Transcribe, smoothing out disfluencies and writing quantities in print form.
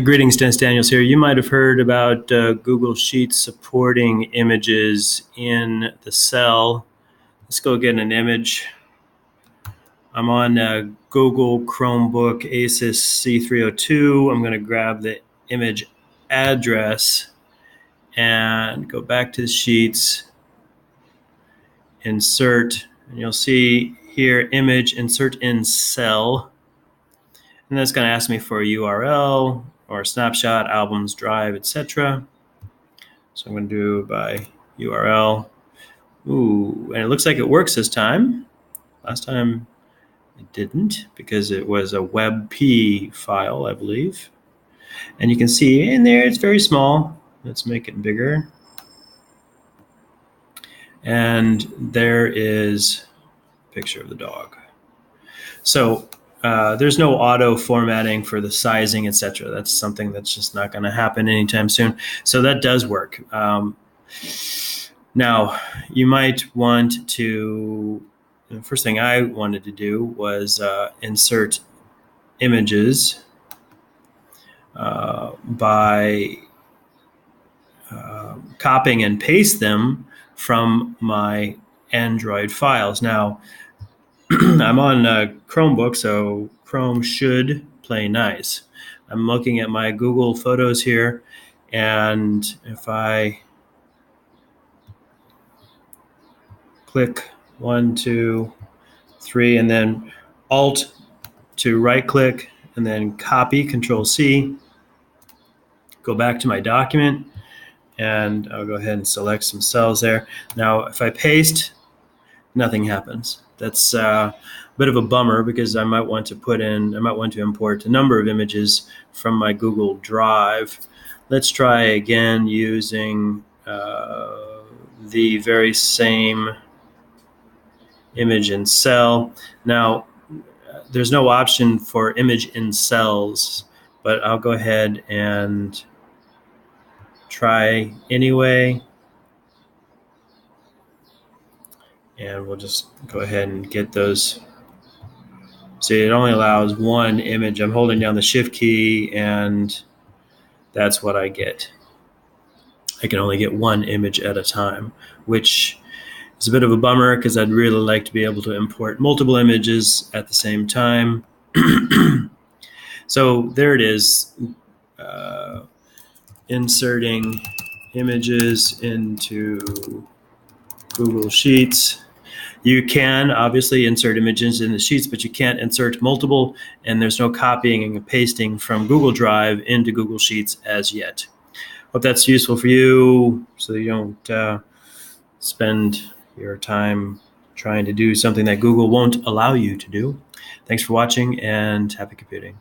Greetings, Dennis Daniels here. You might have heard about Google Sheets supporting images in the cell. Let's go get an image. I'm on Google Chromebook Asus C302. I'm going to grab the image address and go back to the Sheets, insert, and you'll see here image, insert in cell. And that's going to ask me for a URL or a snapshot, albums, drive, etc. So I'm going to do by URL. Ooh, and it looks like it works this time. Last time it didn't because it was a WebP file, I believe. And you can see in there it's very small. Let's make it bigger. And there is a picture of the dog. So there's no auto formatting for the sizing, etc. That's something that's just not going to happen anytime soon. So that does work. Now, you might want to, the first thing I wanted to do was insert images by copying and paste them from my Android files. Now, I'm on a Chromebook, so Chrome should play nice. I'm looking at my Google Photos here, and if I click 1, 2, 3, and then Alt to right click, and then copy, Control C, go back to my document, and I'll go ahead and select some cells there. Now, if I paste, nothing happens. That's a bit of a bummer because I might want to import a number of images from my Google Drive. Let's try again using the very same image in cell. Now, there's no option for image in cells, but I'll go ahead and try anyway. And we'll just go ahead and get those. See, it only allows one image. I'm holding down the Shift key, and that's what I get. I can only get one image at a time, which is a bit of a bummer because I'd really like to be able to import multiple images at the same time. So there it is, inserting images into Google Sheets. You can obviously insert images in the Sheets, but you can't insert multiple, and there's no copying and pasting from Google Drive into Google Sheets as yet. Hope that's useful for you so you don't spend your time trying to do something that Google won't allow you to do. Thanks for watching, and happy computing.